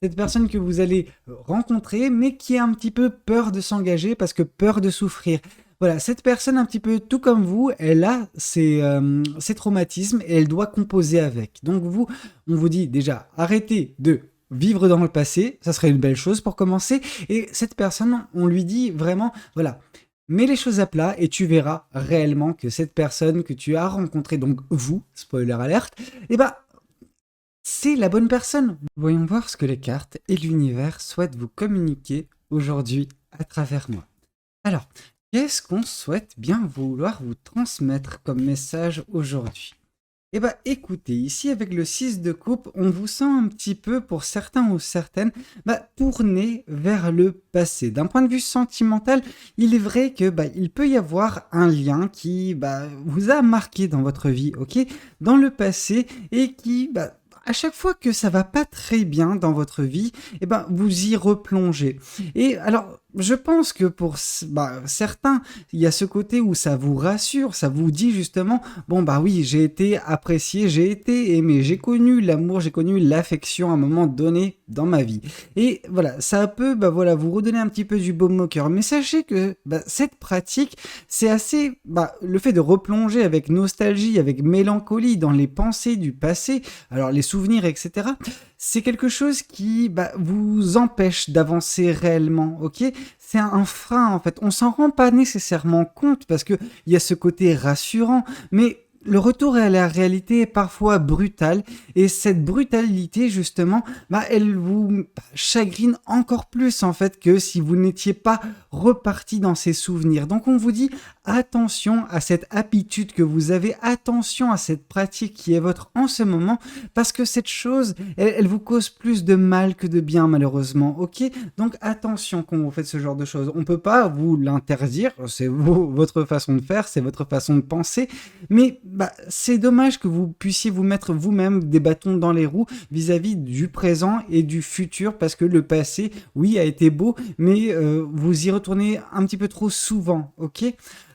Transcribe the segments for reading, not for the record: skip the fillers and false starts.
cette personne que vous allez rencontrer, mais qui a un petit peu peur de s'engager parce que peur de souffrir. Voilà, cette personne un petit peu tout comme vous, elle a ses traumatismes et elle doit composer avec. Donc vous, on vous dit déjà, arrêtez de vivre dans le passé, ça serait une belle chose pour commencer. Et cette personne, on lui dit vraiment, voilà, mets les choses à plat et tu verras réellement que cette personne que tu as rencontrée, donc vous, spoiler alerte, eh ben, c'est la bonne personne. Voyons voir ce que les cartes et l'univers souhaitent vous communiquer aujourd'hui à travers moi. Alors, qu'est-ce qu'on souhaite bien vouloir vous transmettre comme message aujourd'hui? Eh bien, écoutez, ici avec le 6 de coupe, on vous sent un petit peu, pour certains ou certaines, tourner vers le passé. D'un point de vue sentimental, il est vrai que il peut y avoir un lien qui vous a marqué dans votre vie, ok, dans le passé, et qui, à chaque fois que ça va pas très bien dans votre vie, eh ben, vous y replongez. Et alors, je pense que pour certains, il y a ce côté où ça vous rassure, ça vous dit justement, bon bah oui, j'ai été apprécié, j'ai été aimé, j'ai connu l'amour, j'ai connu l'affection à un moment donné dans ma vie. Et voilà, ça peut vous redonner un petit peu du baume au cœur. Mais sachez que cette pratique, c'est assez, le fait de replonger avec nostalgie, avec mélancolie dans les pensées du passé, alors les souvenirs, etc., c'est quelque chose qui vous empêche d'avancer réellement, ok? C'est un frein en fait. On s'en rend pas nécessairement compte parce que il y a ce côté rassurant, mais le retour à la réalité est parfois brutal et cette brutalité justement, elle vous chagrine encore plus en fait que si vous n'étiez pas reparti dans ces souvenirs. Donc on vous dit attention à cette habitude que vous avez, attention à cette pratique qui est votre en ce moment parce que cette chose, elle vous cause plus de mal que de bien malheureusement, ok? Donc attention quand vous faites ce genre de choses. On peut pas vous l'interdire, c'est votre façon de faire, c'est votre façon de penser, mais c'est dommage que vous puissiez vous mettre vous-même des bâtons dans les roues vis-à-vis du présent et du futur parce que le passé, oui, a été beau, mais vous y retournez un petit peu trop souvent, ok?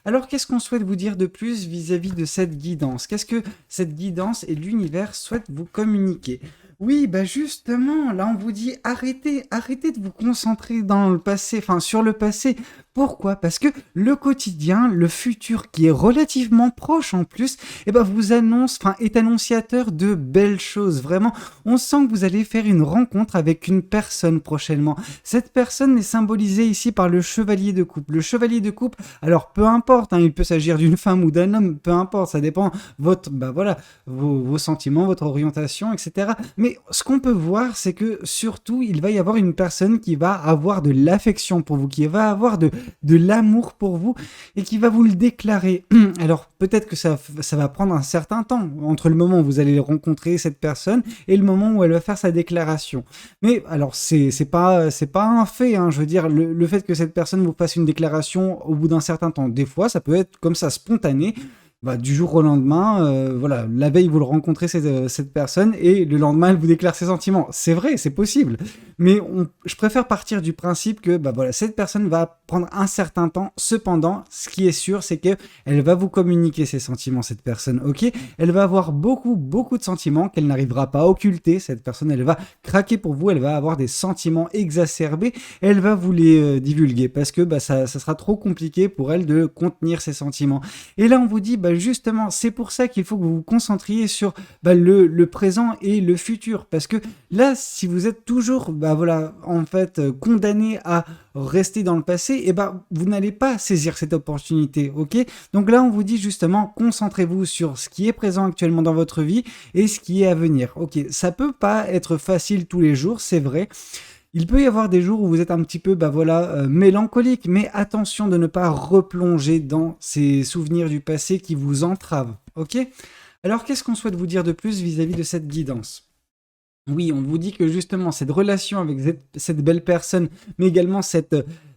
Alors, qu'est-ce qu'on souhaite vous dire de plus vis-à-vis de cette guidance? Qu'est-ce que cette guidance et l'univers souhaitent vous communiquer? Oui, justement, là on vous dit arrêtez de vous concentrer dans le passé, enfin sur le passé. Pourquoi? Parce que le quotidien, le futur qui est relativement proche en plus, vous annonce, enfin est annonciateur de belles choses. Vraiment, on sent que vous allez faire une rencontre avec une personne prochainement. Cette personne est symbolisée ici par le chevalier de coupe. Le chevalier de coupe, alors peu importe, hein, il peut s'agir d'une femme ou d'un homme, peu importe, ça dépend votre, vos sentiments, votre orientation, etc. Mais ce qu'on peut voir, c'est que surtout, il va y avoir une personne qui va avoir de l'affection pour vous, qui va avoir de l'amour pour vous et qui va vous le déclarer. Alors peut-être que ça va prendre un certain temps entre le moment où vous allez rencontrer cette personne et le moment où elle va faire sa déclaration. Mais alors c'est pas un fait, hein. Je veux dire le fait que cette personne vous fasse une déclaration au bout d'un certain temps, des fois ça peut être comme ça spontané. Du jour au lendemain, voilà, la veille vous le rencontrez cette personne et le lendemain elle vous déclare ses sentiments. C'est vrai, c'est possible. Mais je préfère partir du principe que cette personne va prendre un certain temps. Cependant, ce qui est sûr, c'est que elle va vous communiquer ses sentiments, cette personne, ok? Elle va avoir beaucoup, beaucoup de sentiments qu'elle n'arrivera pas à occulter. Cette personne, elle va craquer pour vous, elle va avoir des sentiments exacerbés, et elle va vous les divulguer parce que ça sera trop compliqué pour elle de contenir ses sentiments. Et là, on vous dit, justement, c'est pour ça qu'il faut que vous vous concentriez sur le présent et le futur. Parce que là, si vous êtes toujours, en fait, condamné à rester dans le passé, vous n'allez pas saisir cette opportunité, ok? Donc là, on vous dit justement, concentrez-vous sur ce qui est présent actuellement dans votre vie et ce qui est à venir, ok? Ça peut pas être facile tous les jours, c'est vrai. Il peut y avoir des jours où vous êtes un petit peu, mélancolique, mais attention de ne pas replonger dans ces souvenirs du passé qui vous entravent, ok? Alors, qu'est-ce qu'on souhaite vous dire de plus vis-à-vis de cette guidance? Oui, on vous dit que justement, cette relation avec cette belle personne, mais également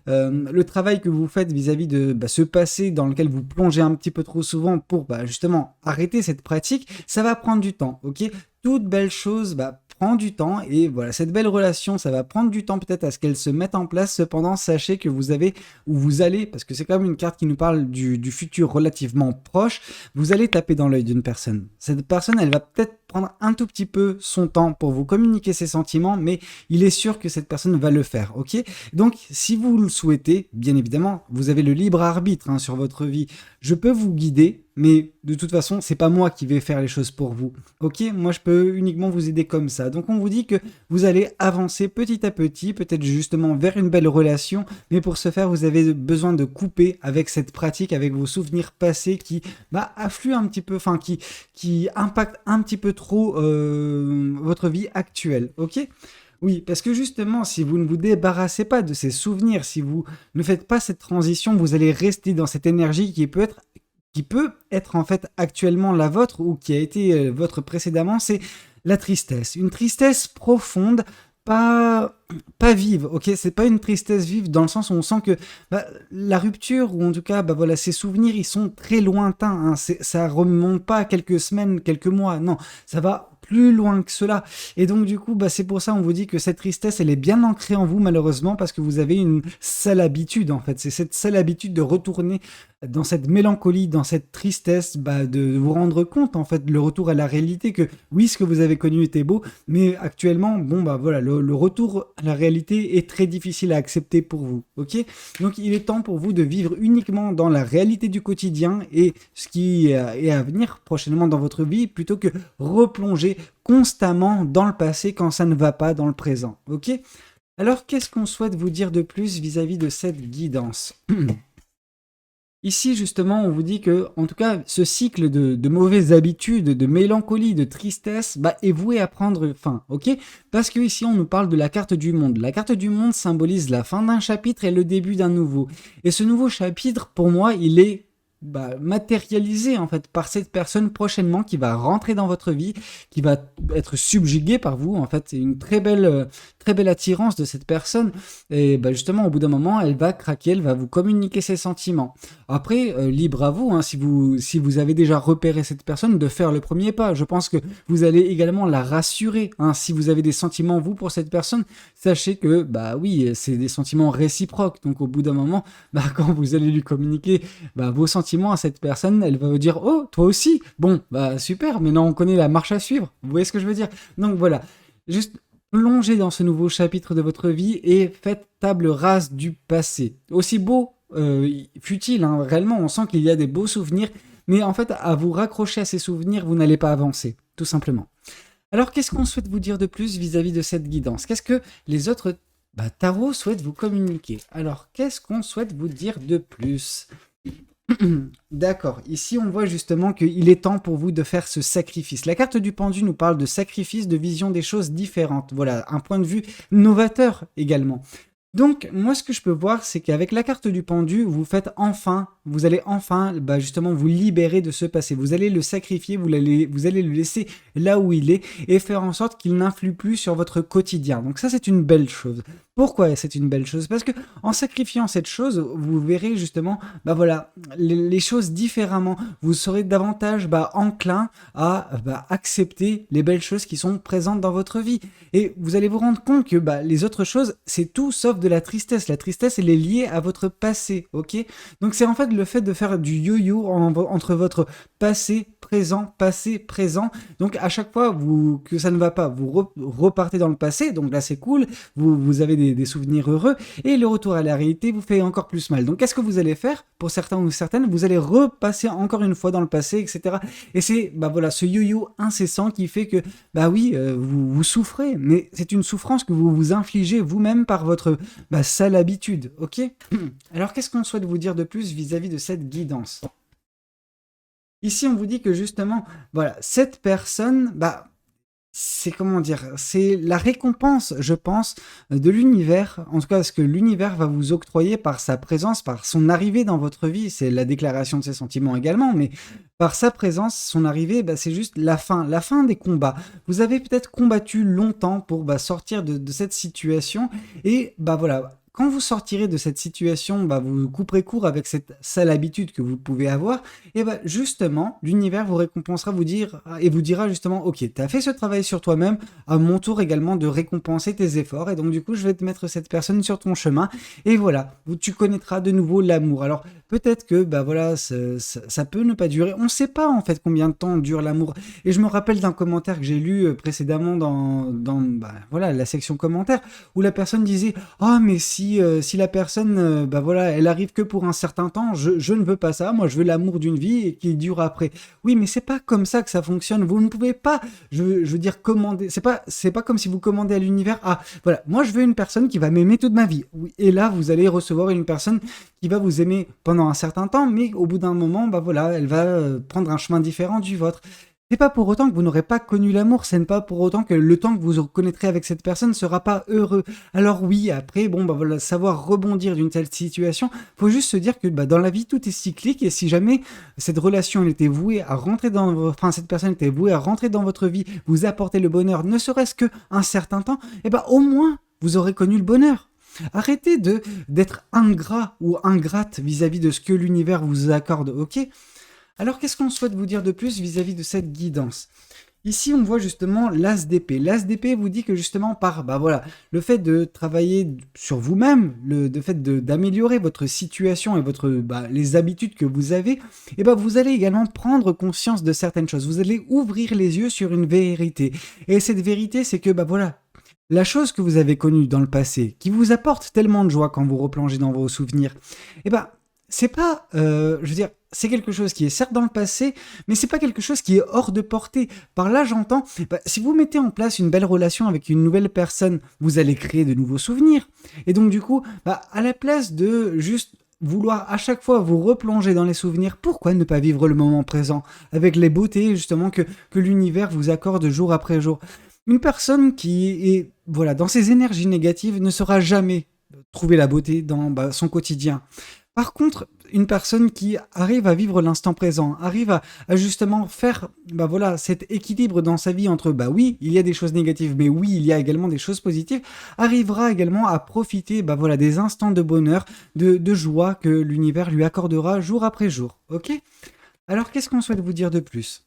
le travail que vous faites vis-à-vis de ce passé dans lequel vous plongez un petit peu trop souvent pour justement arrêter cette pratique, ça va prendre du temps, ok? Toute belle chose prend du temps et voilà, cette belle relation, ça va prendre du temps peut-être à ce qu'elle se mette en place. Cependant, sachez que vous avez, ou vous allez, parce que c'est quand même une carte qui nous parle du futur relativement proche, vous allez taper dans l'œil d'une personne. Cette personne, elle va peut-être prendre un tout petit peu son temps pour vous communiquer ses sentiments, mais il est sûr que cette personne va le faire, ok? Donc, si vous le souhaitez, bien évidemment, vous avez le libre arbitre sur votre vie. Je peux vous guider, mais de toute façon, c'est pas moi qui vais faire les choses pour vous, ok? Moi, je peux uniquement vous aider comme ça. Donc, on vous dit que vous allez avancer petit à petit, peut-être justement vers une belle relation, mais pour ce faire, vous avez besoin de couper avec cette pratique, avec vos souvenirs passés qui affluent un petit peu, enfin qui impactent un petit peu trop votre vie actuelle, ok? Oui, parce que justement, si vous ne vous débarrassez pas de ces souvenirs, si vous ne faites pas cette transition, vous allez rester dans cette énergie qui peut être en fait actuellement la vôtre ou qui a été votre précédemment, c'est la tristesse. Une tristesse profonde, pas vive, ok? C'est pas une tristesse vive dans le sens où on sent que la rupture, ou en tout cas, voilà, ces souvenirs, ils sont très lointains, ça remonte pas à quelques semaines, quelques mois, non, ça va plus loin que cela. Et donc, du coup, c'est pour ça, on vous dit que cette tristesse, elle est bien ancrée en vous, malheureusement, parce que vous avez une sale habitude, en fait. C'est cette sale habitude de retourner dans cette mélancolie, dans cette tristesse, de vous rendre compte, en fait, le retour à la réalité, que oui, ce que vous avez connu était beau, mais actuellement, voilà, le retour à la réalité est très difficile à accepter pour vous, ok? Donc, il est temps pour vous de vivre uniquement dans la réalité du quotidien et ce qui est à venir prochainement dans votre vie, plutôt que replonger constamment dans le passé quand ça ne va pas dans le présent, ok? Alors, qu'est-ce qu'on souhaite vous dire de plus vis-à-vis de cette guidance? Ici, justement, on vous dit que, en tout cas, ce cycle de mauvaises habitudes, de mélancolie, de tristesse, est voué à prendre fin, ok? Parce que ici, on nous parle de la carte du monde. La carte du monde symbolise la fin d'un chapitre et le début d'un nouveau. Et ce nouveau chapitre, pour moi, il est matérialisé en fait par cette personne prochainement qui va rentrer dans votre vie, qui va être subjuguée par vous. En fait, c'est une très belle attirance de cette personne. Et justement, au bout d'un moment, elle va craquer, elle va vous communiquer ses sentiments. Après, libre à vous, si vous avez déjà repéré cette personne, de faire le premier pas. Je pense que vous allez également la rassurer. Si vous avez des sentiments, vous, pour cette personne, sachez que, oui, c'est des sentiments réciproques. Donc, au bout d'un moment, quand vous allez lui communiquer vos sentiments à cette personne, elle va vous dire « Oh, toi aussi ! Bon, super, maintenant on connaît la marche à suivre. » Vous voyez ce que je veux dire? Donc voilà, juste plongez dans ce nouveau chapitre de votre vie et faites table rase du passé. Aussi beau fut-il, réellement, on sent qu'il y a des beaux souvenirs, mais en fait, à vous raccrocher à ces souvenirs, vous n'allez pas avancer, tout simplement. Alors, qu'est-ce qu'on souhaite vous dire de plus vis-à-vis de cette guidance? Qu'est-ce que les autres tarots souhaitent vous communiquer? Alors, qu'est-ce qu'on souhaite vous dire de plus? D'accord, ici on voit justement qu'il est temps pour vous de faire ce sacrifice. La carte du pendu nous parle de sacrifice, de vision des choses différentes. Voilà, un point de vue novateur également. Donc, moi, ce que je peux voir, c'est qu'avec la carte du pendu, vous allez enfin, justement, vous libérer de ce passé. Vous allez le sacrifier, vous allez le laisser là où il est et faire en sorte qu'il n'influe plus sur votre quotidien. Donc ça, c'est une belle chose. Pourquoi c'est une belle chose? Parce que en sacrifiant cette chose, vous verrez justement, les choses différemment. Vous serez davantage enclin à accepter les belles choses qui sont présentes dans votre vie. Et vous allez vous rendre compte que les autres choses, c'est tout sauf de la tristesse. La tristesse, elle est liée à votre passé, ok? Donc c'est en fait le fait de faire du yo-yo entre votre passé, présent. Donc à chaque fois que ça ne va pas, vous repartez dans le passé, donc là c'est cool, vous avez des souvenirs heureux, et le retour à la réalité vous fait encore plus mal. Donc qu'est-ce que vous allez faire? Pour certains ou certaines, vous allez repasser encore une fois dans le passé, etc. Et c'est ce yo-yo incessant qui fait que vous souffrez, mais c'est une souffrance que vous vous infligez vous-même par votre sale habitude, ok? Alors qu'est-ce qu'on souhaite vous dire de plus vis-à-vis de cette guidance? Ici, on vous dit que justement, cette personne, c'est c'est la récompense, je pense, de l'univers, en tout cas ce que l'univers va vous octroyer par sa présence, par son arrivée dans votre vie. C'est la déclaration de ses sentiments également, mais par sa présence, son arrivée, c'est juste la fin des combats. Vous avez peut-être combattu longtemps pour sortir de cette situation, et quand vous sortirez de cette situation, vous couperez court avec cette sale habitude que vous pouvez avoir, et justement, l'univers vous récompensera, vous dira justement, ok, tu as fait ce travail sur toi-même, à mon tour également de récompenser tes efforts, et donc du coup, je vais te mettre cette personne sur ton chemin, et voilà, tu connaîtras de nouveau l'amour. Alors, peut-être que, ça peut ne pas durer, on ne sait pas en fait combien de temps dure l'amour, et je me rappelle d'un commentaire que j'ai lu précédemment dans la section commentaires, où la personne disait ah mais si la personne elle arrive que pour un certain temps, je ne veux pas ça, moi je veux l'amour d'une vie et qui dure après. Oui, mais c'est pas comme ça que ça fonctionne, vous ne pouvez pas je veux dire commander, c'est pas comme si vous commandez à l'univers ah voilà, moi je veux une personne qui va m'aimer toute ma vie. Oui, et là vous allez recevoir une personne qui va vous aimer pendant un certain temps, mais au bout d'un moment elle va prendre un chemin différent du vôtre. C'est pas pour autant que vous n'aurez pas connu l'amour, c'est pas pour autant que le temps que vous connaîtrez avec cette personne ne sera pas heureux. Alors oui, après, savoir rebondir d'une telle situation, faut juste se dire que dans la vie, tout est cyclique, et si jamais cette relation elle était vouée à rentrer cette personne était vouée à rentrer dans votre vie, vous apporter le bonheur, ne serait-ce qu'un certain temps, au moins, vous aurez connu le bonheur. Arrêtez d'être ingrat ou ingrate vis-à-vis de ce que l'univers vous accorde, ok ? Alors, qu'est-ce qu'on souhaite vous dire de plus vis-à-vis de cette guidance ? Ici, on voit justement l'as d'épée. L'as d'épée vous dit que justement, par le fait de travailler sur vous-même, le fait d'améliorer votre situation et les habitudes que vous avez, vous allez également prendre conscience de certaines choses. Vous allez ouvrir les yeux sur une vérité. Et cette vérité, c'est que, la chose que vous avez connue dans le passé, qui vous apporte tellement de joie quand vous replongez dans vos souvenirs, c'est pas, c'est quelque chose qui est certes dans le passé, mais c'est pas quelque chose qui est hors de portée. Par là, j'entends, si vous mettez en place une belle relation avec une nouvelle personne, vous allez créer de nouveaux souvenirs. Et donc, du coup, à la place de juste vouloir à chaque fois vous replonger dans les souvenirs, pourquoi ne pas vivre le moment présent avec les beautés, justement, que l'univers vous accorde jour après jour? Une personne qui est, dans ses énergies négatives ne saura jamais trouver la beauté dans son quotidien. Par contre, une personne qui arrive à vivre l'instant présent, arrive à justement faire cet équilibre dans sa vie entre oui, il y a des choses négatives, mais oui, il y a également des choses positives, arrivera également à profiter des instants de bonheur, de joie que l'univers lui accordera jour après jour. Ok ? Alors, qu'est-ce qu'on souhaite vous dire de plus ?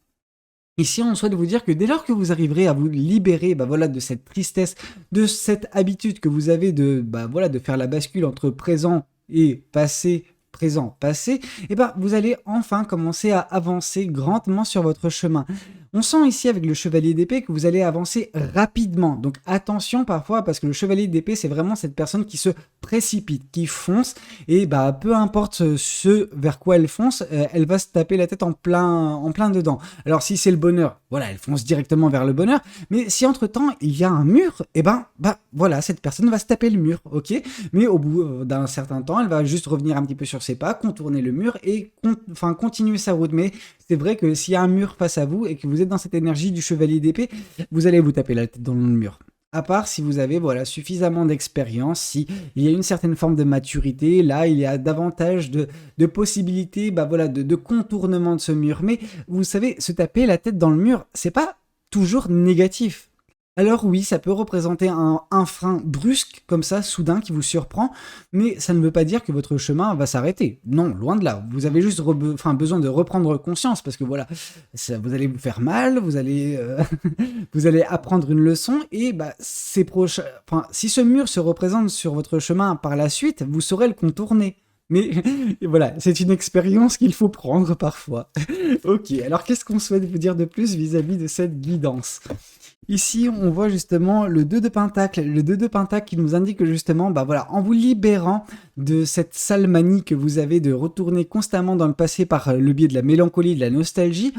Ici, on souhaite vous dire que dès lors que vous arriverez à vous libérer de cette tristesse, de cette habitude que vous avez de faire la bascule entre présent et passé, présent, passé, vous allez enfin commencer à avancer grandement sur votre chemin. On sent ici avec le chevalier d'épée que vous allez avancer rapidement. Donc attention parfois, parce que le chevalier d'épée, c'est vraiment cette personne qui se précipite, qui fonce, et peu importe ce vers quoi elle fonce, elle va se taper la tête en plein dedans. Alors si c'est le bonheur, elle fonce directement vers le bonheur, mais si entre-temps il y a un mur, cette personne va se taper le mur, ok ? Mais au bout d'un certain temps, elle va juste revenir un petit peu sur ses pas, contourner le mur et continuer sa route. Mais c'est vrai que s'il y a un mur face à vous et que vous êtes dans cette énergie du chevalier d'épée, vous allez vous taper la tête dans le mur. À part si vous avez suffisamment d'expérience, si il y a une certaine forme de maturité, là il y a davantage de possibilités de contournement de ce mur. Mais vous savez, se taper la tête dans le mur, c'est pas toujours négatif. Alors oui, ça peut représenter un frein brusque, comme ça, soudain, qui vous surprend, mais ça ne veut pas dire que votre chemin va s'arrêter. Non, loin de là. Vous avez juste besoin de reprendre conscience, parce que vous allez vous faire mal, vous allez apprendre une leçon, et si ce mur se représente sur votre chemin par la suite, vous saurez le contourner. Mais c'est une expérience qu'il faut prendre parfois. Ok, alors qu'est-ce qu'on souhaite vous dire de plus vis-à-vis de cette guidance ? Ici, on voit justement le 2 de Pentacle. Le 2 de Pentacle qui nous indique que justement, en vous libérant de cette sale manie que vous avez de retourner constamment dans le passé par le biais de la mélancolie, de la nostalgie,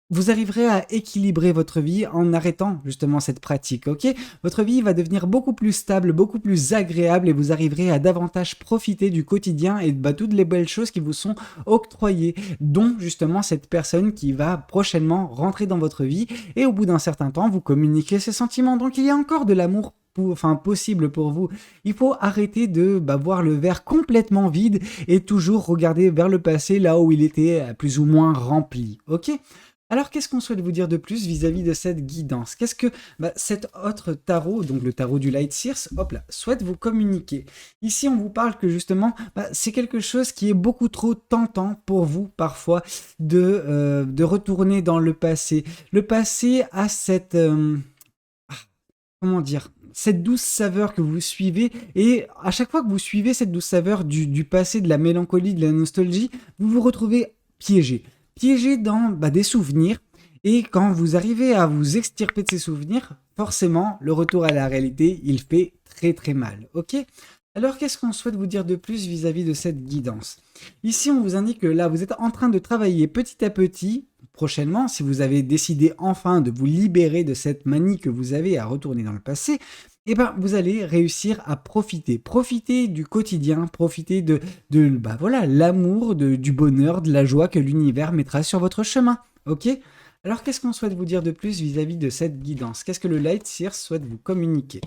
vous arriverez à équilibrer votre vie en arrêtant justement cette pratique, ok ? Votre vie va devenir beaucoup plus stable, beaucoup plus agréable, et vous arriverez à davantage profiter du quotidien et de toutes les belles choses qui vous sont octroyées, dont justement cette personne qui va prochainement rentrer dans votre vie, et au bout d'un certain temps, vous communiquez ses sentiments. Donc il y a encore de l'amour possible pour vous. Il faut arrêter de voir le verre complètement vide et toujours regarder vers le passé, là où il était plus ou moins rempli, ok ? Alors, qu'est-ce qu'on souhaite vous dire de plus vis-à-vis de cette guidance? Qu'est-ce que cet autre tarot, donc le tarot du Light Seers, hop là, souhaite vous communiquer? Ici, on vous parle que justement, c'est quelque chose qui est beaucoup trop tentant pour vous parfois de retourner dans le passé. Le passé a cette, comment dire? Cette douce saveur que vous suivez, et à chaque fois que vous suivez cette douce saveur du passé, de la mélancolie, de la nostalgie, vous vous retrouvez piégé. Piégé dans des souvenirs, et quand vous arrivez à vous extirper de ces souvenirs, forcément, le retour à la réalité, il fait très très mal, ok? Alors, qu'est-ce qu'on souhaite vous dire de plus vis-à-vis de cette guidance? Ici, on vous indique que là, vous êtes en train de travailler petit à petit, prochainement, si vous avez décidé enfin de vous libérer de cette manie que vous avez à retourner dans le passé, eh ben, vous allez réussir à profiter du quotidien, profiter de voilà, l'amour, du bonheur, de la joie que l'univers mettra sur votre chemin, ok? Alors, qu'est-ce qu'on souhaite vous dire de plus vis-à-vis de cette guidance? Qu'est-ce que le Light Seer souhaite vous communiquer?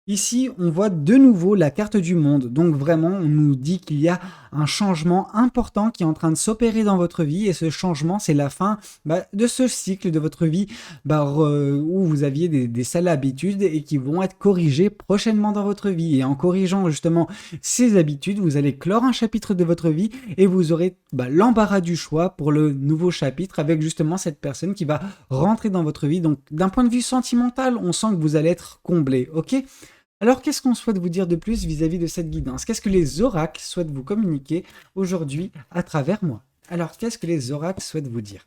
Ici, on voit de nouveau la carte du monde. Donc vraiment, on nous dit qu'il y a un changement important qui est en train de s'opérer dans votre vie. Et ce changement, c'est la fin de ce cycle de votre vie où vous aviez des sales habitudes et qui vont être corrigées prochainement dans votre vie. Et en corrigeant justement ces habitudes, vous allez clore un chapitre de votre vie et vous aurez l'embarras du choix pour le nouveau chapitre avec justement cette personne qui va rentrer dans votre vie. Donc d'un point de vue sentimental, on sent que vous allez être comblé, ok? Alors, qu'est-ce qu'on souhaite vous dire de plus vis-à-vis de cette guidance? Qu'est-ce que les oracles souhaitent vous communiquer aujourd'hui à travers moi? Alors, qu'est-ce que les oracles souhaitent vous dire?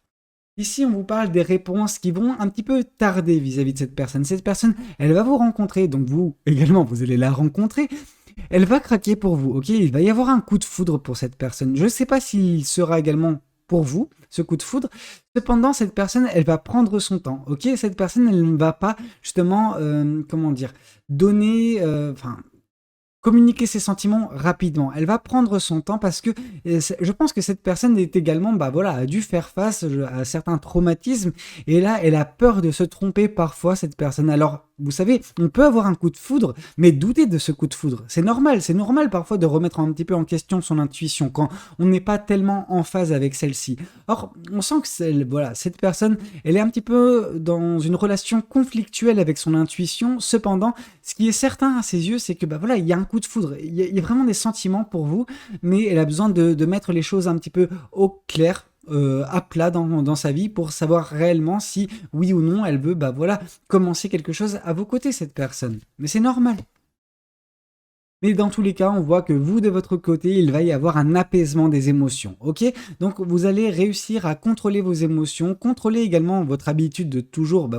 Ici, on vous parle des réponses qui vont un petit peu tarder vis-à-vis de cette personne. Cette personne, elle va vous rencontrer, donc vous également, vous allez la rencontrer. Elle va craquer pour vous, ok? Il va y avoir un coup de foudre pour cette personne. Je ne sais pas s'il sera également pour vous, ce coup de foudre. Cependant, cette personne, elle va prendre son temps, ok? Cette personne, elle ne va pas, justement, comment dire, donner, communiquer ses sentiments rapidement. Elle va prendre son temps parce que je pense que cette personne est également, a dû faire face à certains traumatismes et là, elle a peur de se tromper parfois, cette personne. Alors, vous savez, on peut avoir un coup de foudre, mais douter de ce coup de foudre. C'est normal parfois de remettre un petit peu en question son intuition quand on n'est pas tellement en phase avec celle-ci. Or, on sent que cette personne, elle est un petit peu dans une relation conflictuelle avec son intuition. Cependant, ce qui est certain à ses yeux, c'est que il y a un coup de foudre. Il y a vraiment des sentiments pour vous, mais elle a besoin de mettre les choses un petit peu au clair, à plat dans sa vie pour savoir réellement si oui ou non elle veut commencer quelque chose à vos côtés, cette personne. Mais c'est normal. Mais dans tous les cas, on voit que vous, de votre côté, il va y avoir un apaisement des émotions, ok? Donc, vous allez réussir à contrôler vos émotions, contrôler également votre habitude de toujours,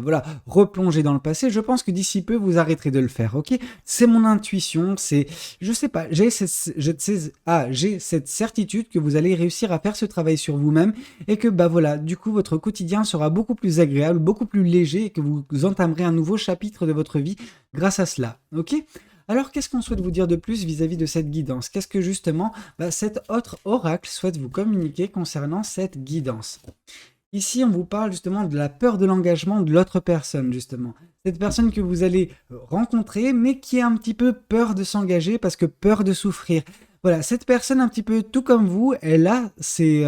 replonger dans le passé. Je pense que d'ici peu, vous arrêterez de le faire, ok? C'est mon intuition, je sais pas, j'ai cette certitude que vous allez réussir à faire ce travail sur vous-même et que, du coup, votre quotidien sera beaucoup plus agréable, beaucoup plus léger et que vous entamerez un nouveau chapitre de votre vie grâce à cela, ok? Alors, qu'est-ce qu'on souhaite vous dire de plus vis-à-vis de cette guidance? Qu'est-ce que justement cet autre oracle souhaite vous communiquer concernant cette guidance? Ici, on vous parle justement de la peur de l'engagement de l'autre personne, justement. Cette personne que vous allez rencontrer, mais qui a un petit peu peur de s'engager parce que peur de souffrir. Voilà, cette personne, un petit peu tout comme vous, elle a ses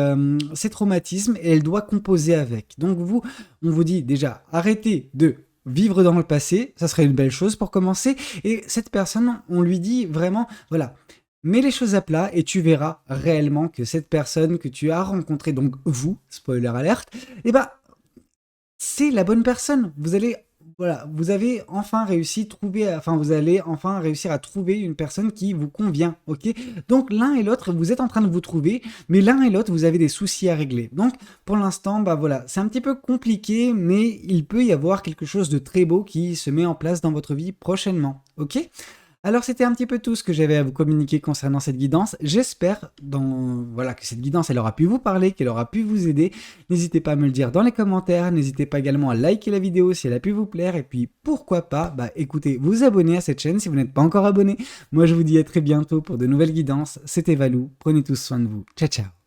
traumatismes et elle doit composer avec. Donc on vous dit déjà, arrêtez de vivre dans le passé, ça serait une belle chose pour commencer. Et cette personne, on lui dit vraiment, mets les choses à plat et tu verras réellement que cette personne que tu as rencontrée, donc vous, spoiler alerte, c'est la bonne personne. Vous avez enfin vous allez enfin réussir à trouver une personne qui vous convient, ok? Donc l'un et l'autre, vous êtes en train de vous trouver, mais l'un et l'autre, vous avez des soucis à régler. Donc pour l'instant, c'est un petit peu compliqué, mais il peut y avoir quelque chose de très beau qui se met en place dans votre vie prochainement, ok? Alors c'était un petit peu tout ce que j'avais à vous communiquer concernant cette guidance. J'espère que cette guidance elle aura pu vous parler, qu'elle aura pu vous aider. N'hésitez pas à me le dire dans les commentaires, n'hésitez pas également à liker la vidéo si elle a pu vous plaire et puis pourquoi pas, écoutez, vous abonner à cette chaîne si vous n'êtes pas encore abonné. Moi je vous dis à très bientôt pour de nouvelles guidances. C'était Valou, prenez tous soin de vous. Ciao ciao.